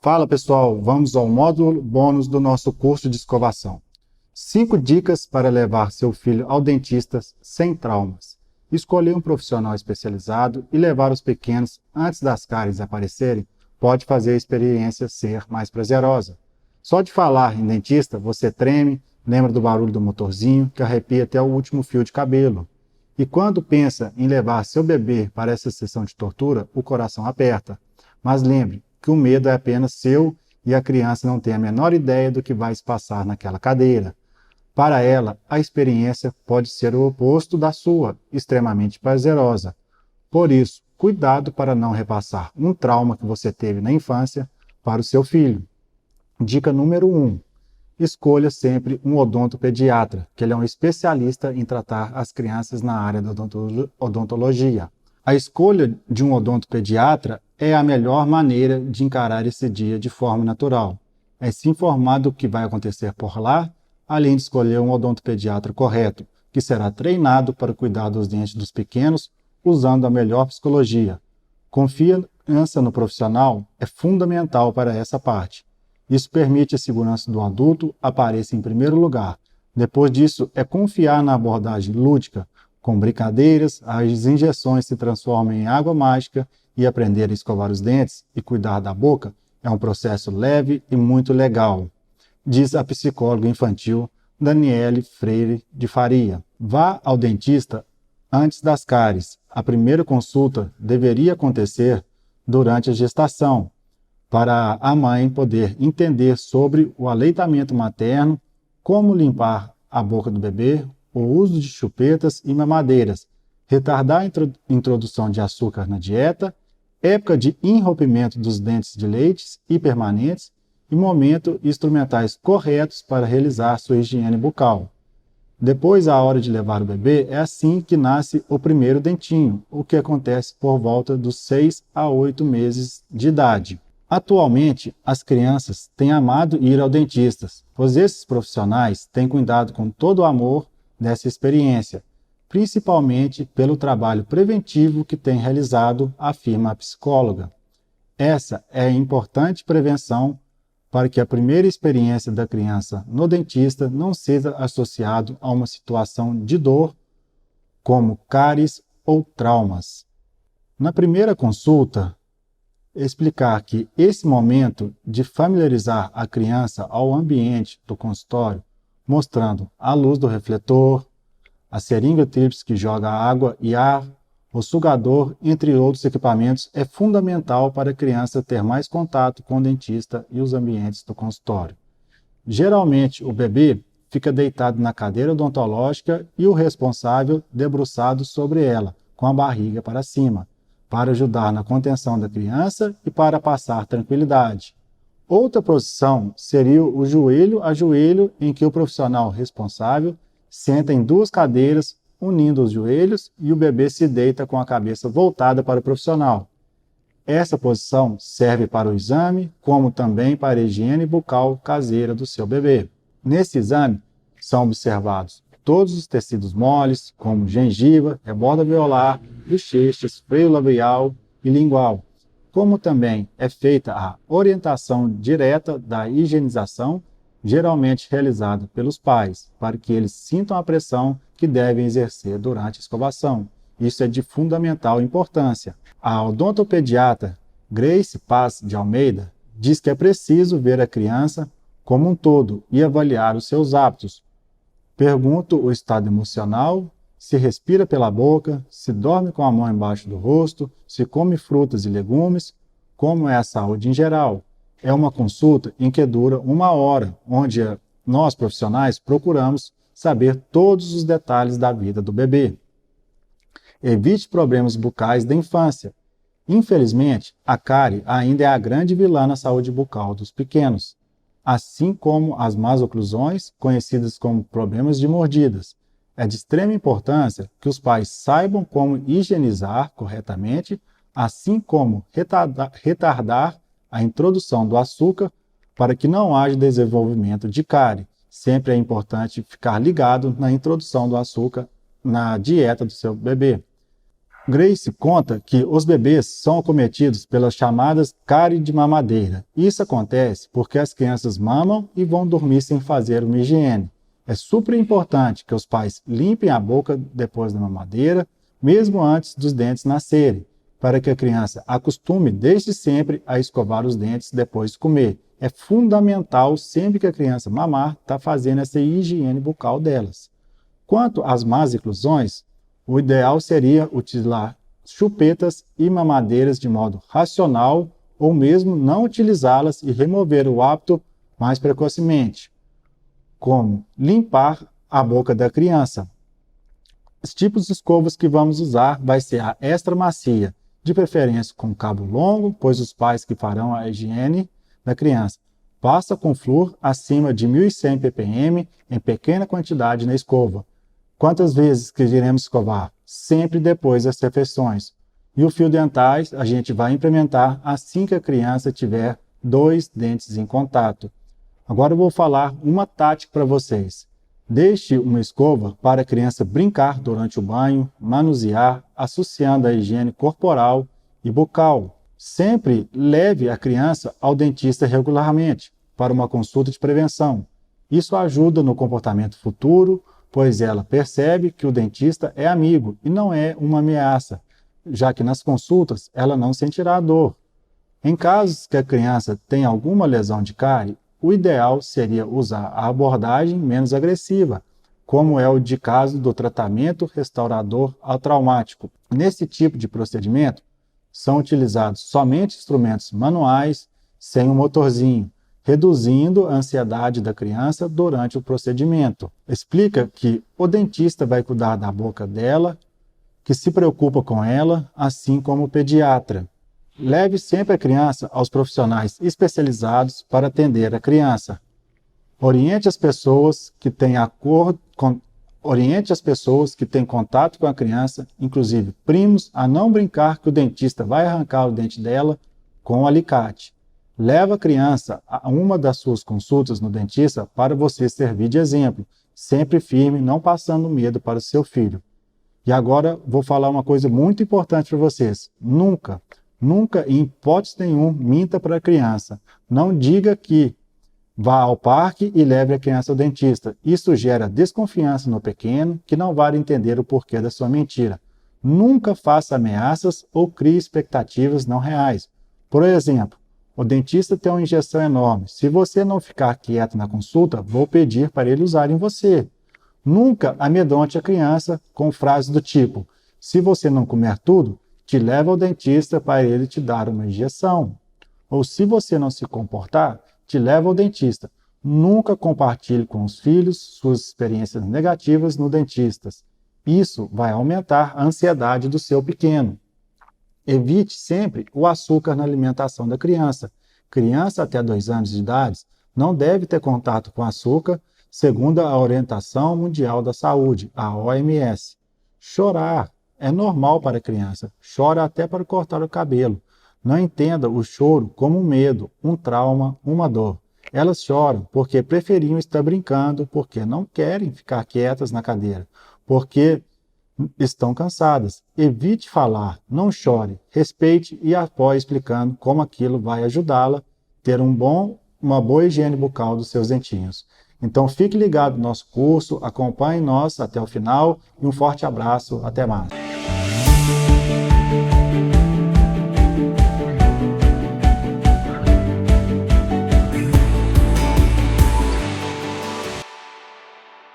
Fala pessoal, vamos ao módulo bônus do nosso curso de escovação. 5 dicas para levar seu filho ao dentista sem traumas. Escolher um profissional especializado e levar os pequenos antes das cáries aparecerem pode fazer a experiência ser mais prazerosa. Só de falar em dentista, você treme, lembra do barulho do motorzinho que arrepia até o último fio de cabelo. E quando pensa em levar seu bebê para essa sessão de tortura, o coração aperta. Mas lembre que o medo é apenas seu e a criança não tem a menor ideia do que vai se passar naquela cadeira. Para ela, a experiência pode ser o oposto da sua, extremamente prazerosa. Por isso, cuidado para não repassar um trauma que você teve na infância para o seu filho. Dica número 1. Escolha sempre um odontopediatra, que ele é um especialista em tratar as crianças na área da odontologia. A escolha de um odontopediatra é a melhor maneira de encarar esse dia de forma natural. É se informar do que vai acontecer por lá, além de escolher um odontopediatra correto, que será treinado para cuidar dos dentes dos pequenos usando a melhor psicologia. Confiança no profissional é fundamental para essa parte. Isso permite a segurança do adulto apareça em primeiro lugar. Depois disso, é confiar na abordagem lúdica. Com brincadeiras, as injeções se transformam em água mágica e aprender a escovar os dentes e cuidar da boca é um processo leve e muito legal, diz a psicóloga infantil Daniele Freire de Faria. Vá ao dentista antes das cáries. A primeira consulta deveria acontecer durante a gestação, para a mãe poder entender sobre o aleitamento materno, como limpar a boca do bebê, o uso de chupetas e mamadeiras, retardar a introdução de açúcar na dieta, época de enrompimento dos dentes de leite e permanentes e momento e instrumentais corretos para realizar sua higiene bucal. Depois, a hora de levar o bebê, é assim que nasce o primeiro dentinho, o que acontece por volta dos 6 a 8 meses de idade. Atualmente, as crianças têm amado ir ao dentista, pois esses profissionais têm cuidado com todo o amor dessa experiência, principalmente pelo trabalho preventivo que tem realizado, afirma a psicóloga. Essa é a importante prevenção para que a primeira experiência da criança no dentista não seja associado a uma situação de dor, como cáries ou traumas. Na primeira consulta, explicar que esse momento de familiarizar a criança ao ambiente do consultório, mostrando a luz do refletor, a seringa tríplice que joga água e ar, o sugador, entre outros equipamentos, é fundamental para a criança ter mais contato com o dentista e os ambientes do consultório. Geralmente, o bebê fica deitado na cadeira odontológica e o responsável debruçado sobre ela, com a barriga para cima, para ajudar na contenção da criança e para passar tranquilidade. Outra posição seria o joelho a joelho, em que o profissional responsável senta em 2 cadeiras, unindo os joelhos, e o bebê se deita com a cabeça voltada para o profissional. Essa posição serve para o exame, como também para a higiene bucal caseira do seu bebê. Nesse exame, são observados todos os tecidos moles, como gengiva, rebordo alveolar, bochechas, freio labial e lingual, como também é feita a orientação direta da higienização, geralmente realizada pelos pais, para que eles sintam a pressão que devem exercer durante a escovação. Isso é de fundamental importância. A odontopediatra Grace Paz de Almeida diz que é preciso ver a criança como um todo e avaliar os seus hábitos. Pergunta o estado emocional, se respira pela boca, se dorme com a mão embaixo do rosto, se come frutas e legumes, como é a saúde em geral. É uma consulta em que dura 1 hora, onde nós, profissionais, procuramos saber todos os detalhes da vida do bebê. Evite problemas bucais da infância. Infelizmente, a cárie ainda é a grande vilã na saúde bucal dos pequenos, assim como as más oclusões, conhecidas como problemas de mordidas. É de extrema importância que os pais saibam como higienizar corretamente, assim como retardar a introdução do açúcar para que não haja desenvolvimento de cárie. Sempre é importante ficar ligado na introdução do açúcar na dieta do seu bebê. Grace conta que os bebês são acometidos pelas chamadas cárie de mamadeira. Isso acontece porque as crianças mamam e vão dormir sem fazer uma higiene. É super importante que os pais limpem a boca depois da mamadeira, mesmo antes dos dentes nascerem, para que a criança acostume desde sempre a escovar os dentes depois de comer. É fundamental sempre que a criança mamar estar fazendo essa higiene bucal delas. Quanto às más oclusões, o ideal seria utilizar chupetas e mamadeiras de modo racional ou mesmo não utilizá-las e remover o hábito mais precocemente, como limpar a boca da criança. Os tipos de escovas que vamos usar vai ser a extra macia, de preferência com cabo longo, pois os pais que farão a higiene da criança. Passa com flúor acima de 1.100 ppm em pequena quantidade na escova. Quantas vezes que iremos escovar? Sempre depois das refeições. E o fio dentais a gente vai implementar assim que a criança tiver 2 dentes em contato. Agora eu vou falar uma tática para vocês. Deixe uma escova para a criança brincar durante o banho, manusear, associando a higiene corporal e bucal. Sempre leve a criança ao dentista regularmente para uma consulta de prevenção. Isso ajuda no comportamento futuro, pois ela percebe que o dentista é amigo e não é uma ameaça, já que nas consultas ela não sentirá dor. Em casos que a criança tenha alguma lesão de cárie, o ideal seria usar a abordagem menos agressiva, como é o de caso do tratamento restaurador traumático. Nesse tipo de procedimento, são utilizados somente instrumentos manuais, sem um motorzinho, reduzindo a ansiedade da criança durante o procedimento. Explica que o dentista vai cuidar da boca dela, que se preocupa com ela, assim como o pediatra. Leve sempre a criança aos profissionais especializados para atender a criança. Oriente as pessoas que têm contato com a criança, inclusive primos, a não brincar que o dentista vai arrancar o dente dela com um alicate. Leva a criança a uma das suas consultas no dentista para você servir de exemplo, sempre firme, não passando medo para o seu filho. E agora vou falar uma coisa muito importante para vocês. Nunca, em hipótese nenhuma, minta para a criança. Não diga que vá ao parque e leve a criança ao dentista. Isso gera desconfiança no pequeno, que não vai entender o porquê da sua mentira. Nunca faça ameaças ou crie expectativas não reais. Por exemplo, o dentista tem uma injeção enorme. Se você não ficar quieto na consulta, vou pedir para ele usar em você. Nunca amedronte a criança com frases do tipo: se você não comer tudo, te leva ao dentista para ele te dar uma injeção. Ou se você não se comportar, te leva ao dentista. Nunca compartilhe com os filhos suas experiências negativas no dentista. Isso vai aumentar a ansiedade do seu pequeno. Evite sempre o açúcar na alimentação da criança. Criança até 2 anos de idade não deve ter contato com açúcar, segundo a Orientação Mundial da Saúde, a OMS. Chorar é normal para a criança. Chora até para cortar o cabelo. Não entenda o choro como um medo, um trauma, uma dor. Elas choram porque preferiam estar brincando, porque não querem ficar quietas na cadeira, porque estão cansadas. Evite falar, não chore, respeite e apoie explicando como aquilo vai ajudá-la a ter uma boa higiene bucal dos seus dentinhos. Então fique ligado no nosso curso, acompanhe nós até o final e um forte abraço, até mais.